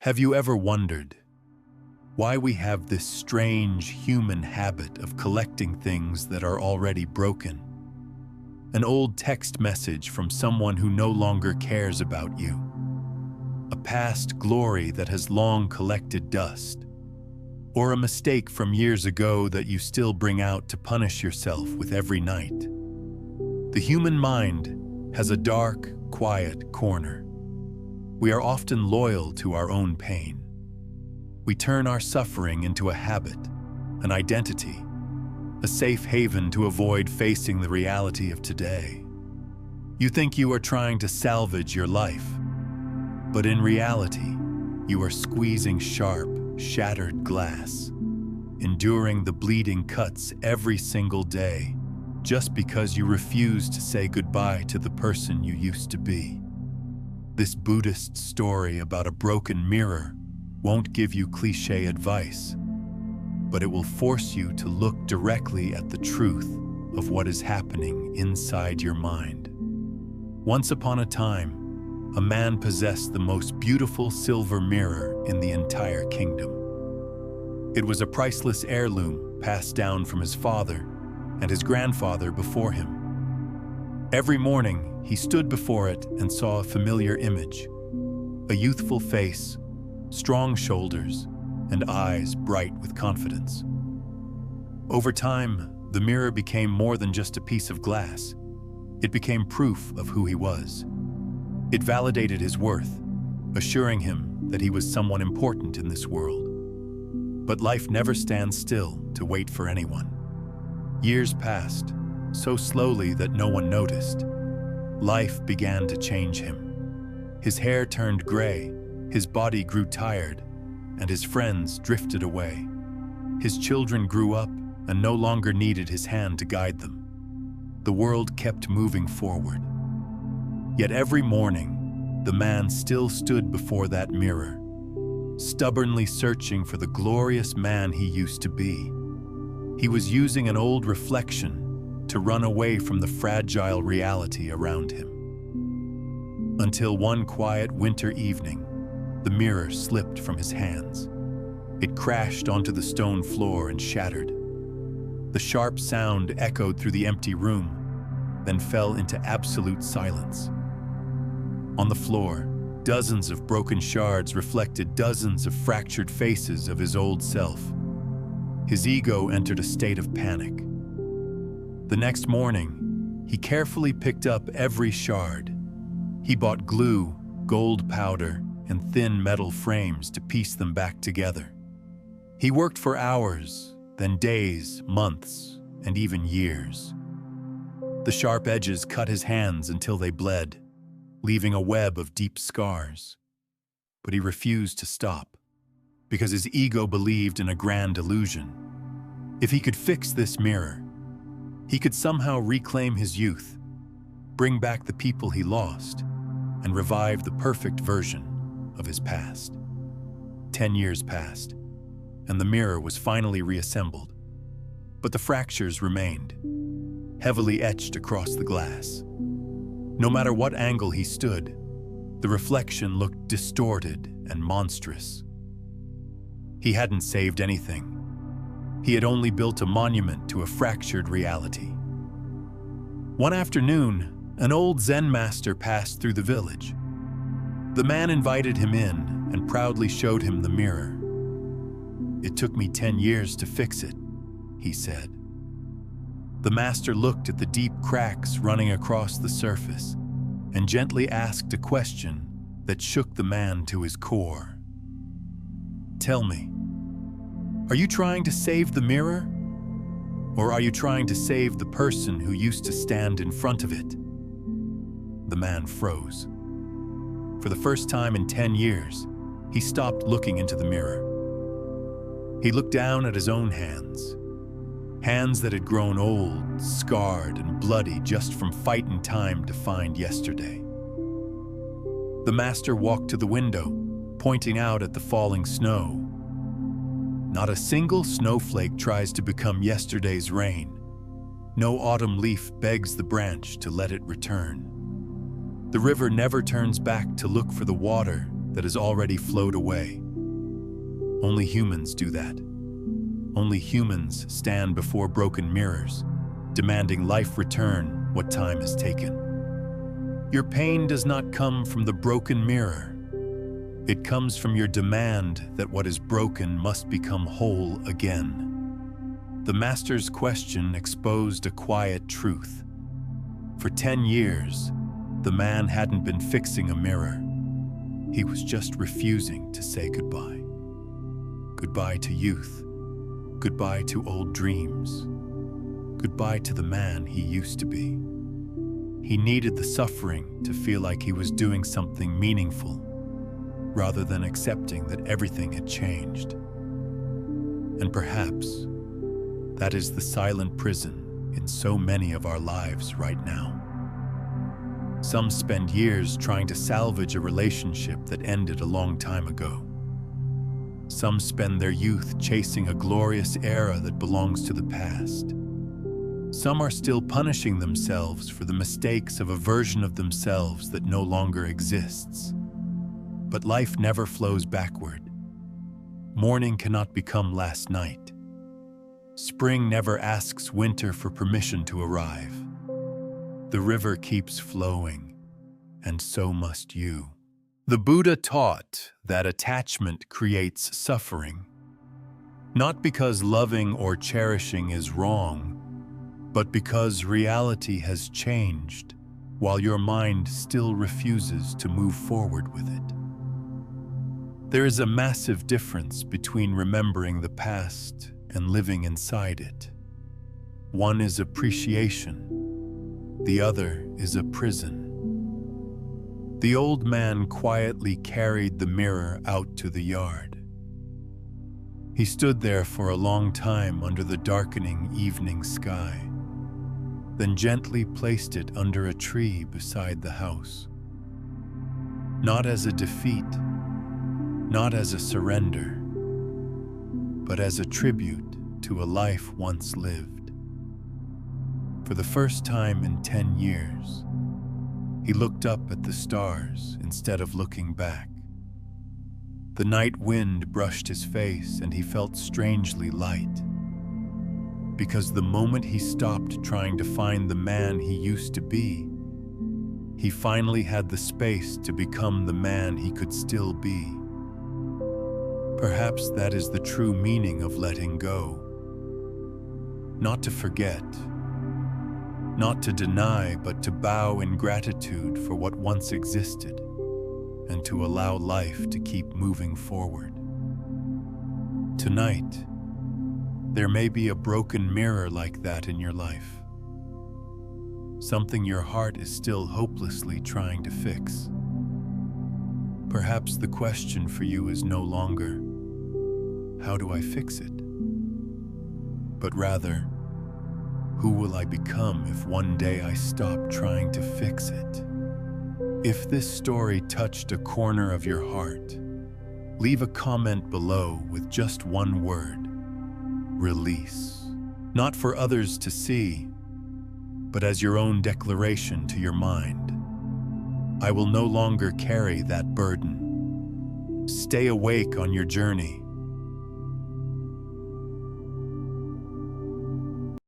Have you ever wondered why we have this strange human habit of collecting things that are already broken? An old text message from someone who no longer cares about you. A past glory that has long collected dust. Or a mistake from years ago that you still bring out to punish yourself with every night. The human mind has a dark, quiet corner. We are often loyal to our own pain. We turn our suffering into a habit, an identity, a safe haven to avoid facing the reality of today. You think you are trying to salvage your life, but in reality, you are squeezing sharp, shattered glass, enduring the bleeding cuts every single day, just because you refuse to say goodbye to the person you used to be. This Buddhist story about a broken mirror won't give you cliché advice, but it will force you to look directly at the truth of what is happening inside your mind. Once upon a time, a man possessed the most beautiful silver mirror in the entire kingdom. It was a priceless heirloom passed down from his father and his grandfather before him. Every morning, he stood before it and saw a familiar image, a youthful face, strong shoulders, and eyes bright with confidence. Over time, the mirror became more than just a piece of glass. It became proof of who he was. It validated his worth, assuring him that he was someone important in this world. But life never stands still to wait for anyone. Years passed, so slowly that no one noticed. Life began to change him. His hair turned gray, his body grew tired, and his friends drifted away. His children grew up and no longer needed his hand to guide them. The world kept moving forward. Yet every morning, the man still stood before that mirror, stubbornly searching for the glorious man he used to be. He was using an old reflection to run away from the fragile reality around him. Until one quiet winter evening, the mirror slipped from his hands. It crashed onto the stone floor and shattered. The sharp sound echoed through the empty room, then fell into absolute silence. On the floor, dozens of broken shards reflected dozens of fractured faces of his old self. His ego entered a state of panic. The next morning, he carefully picked up every shard. He bought glue, gold powder, and thin metal frames to piece them back together. He worked for hours, then days, months, and even years. The sharp edges cut his hands until they bled, leaving a web of deep scars. But he refused to stop, because his ego believed in a grand illusion. If he could fix this mirror, he could somehow reclaim his youth, bring back the people he lost, and revive the perfect version of his past. 10 years passed, and the mirror was finally reassembled. But the fractures remained, heavily etched across the glass. No matter what angle he stood, the reflection looked distorted and monstrous. He hadn't saved anything. He had only built a monument to a fractured reality. One afternoon, an old Zen master passed through the village. The man invited him in and proudly showed him the mirror. "It took me 10 years to fix it," he said. The master looked at the deep cracks running across the surface and gently asked a question that shook the man to his core. "Tell me, are you trying to save the mirror? Or are you trying to save the person who used to stand in front of it?" The man froze. For the first time in 10 years, he stopped looking into the mirror. He looked down at his own hands. Hands that had grown old, scarred, and bloody just from fighting time to find yesterday. The master walked to the window, pointing out at the falling snow. Not a single snowflake tries to become yesterday's rain. No autumn leaf begs the branch to let it return. The river never turns back to look for the water that has already flowed away. Only humans do that. Only humans stand before broken mirrors, demanding life return what time has taken. Your pain does not come from the broken mirror. It comes from your demand that what is broken must become whole again. The master's question exposed a quiet truth. For 10 years, the man hadn't been fixing a mirror. He was just refusing to say goodbye. Goodbye to youth. Goodbye to old dreams. Goodbye to the man he used to be. He needed the suffering to feel like he was doing something meaningful, rather than accepting that everything had changed. And perhaps that is the silent prison in so many of our lives right now. Some spend years trying to salvage a relationship that ended a long time ago. Some spend their youth chasing a glorious era that belongs to the past. Some are still punishing themselves for the mistakes of a version of themselves that no longer exists. But life never flows backward. Morning cannot become last night. Spring never asks winter for permission to arrive. The river keeps flowing, and so must you. The Buddha taught that attachment creates suffering, not because loving or cherishing is wrong, but because reality has changed while your mind still refuses to move forward with it. There is a massive difference between remembering the past and living inside it. One is appreciation, the other is a prison. The old man quietly carried the mirror out to the yard. He stood there for a long time under the darkening evening sky, then gently placed it under a tree beside the house. Not as a defeat, not as a surrender, but as a tribute to a life once lived. For the first time in 10 years, he looked up at the stars instead of looking back. The night wind brushed his face and he felt strangely light, because the moment he stopped trying to find the man he used to be, he finally had the space to become the man he could still be. Perhaps that is the true meaning of letting go. Not to forget, not to deny, but to bow in gratitude for what once existed, and to allow life to keep moving forward. Tonight, there may be a broken mirror like that in your life. Something your heart is still hopelessly trying to fix. Perhaps the question for you is no longer, how do I fix it? But rather, who will I become if one day I stop trying to fix it? If this story touched a corner of your heart, leave a comment below with just one word: release. Not for others to see, but as your own declaration to your mind. I will no longer carry that burden. Stay awake on your journey,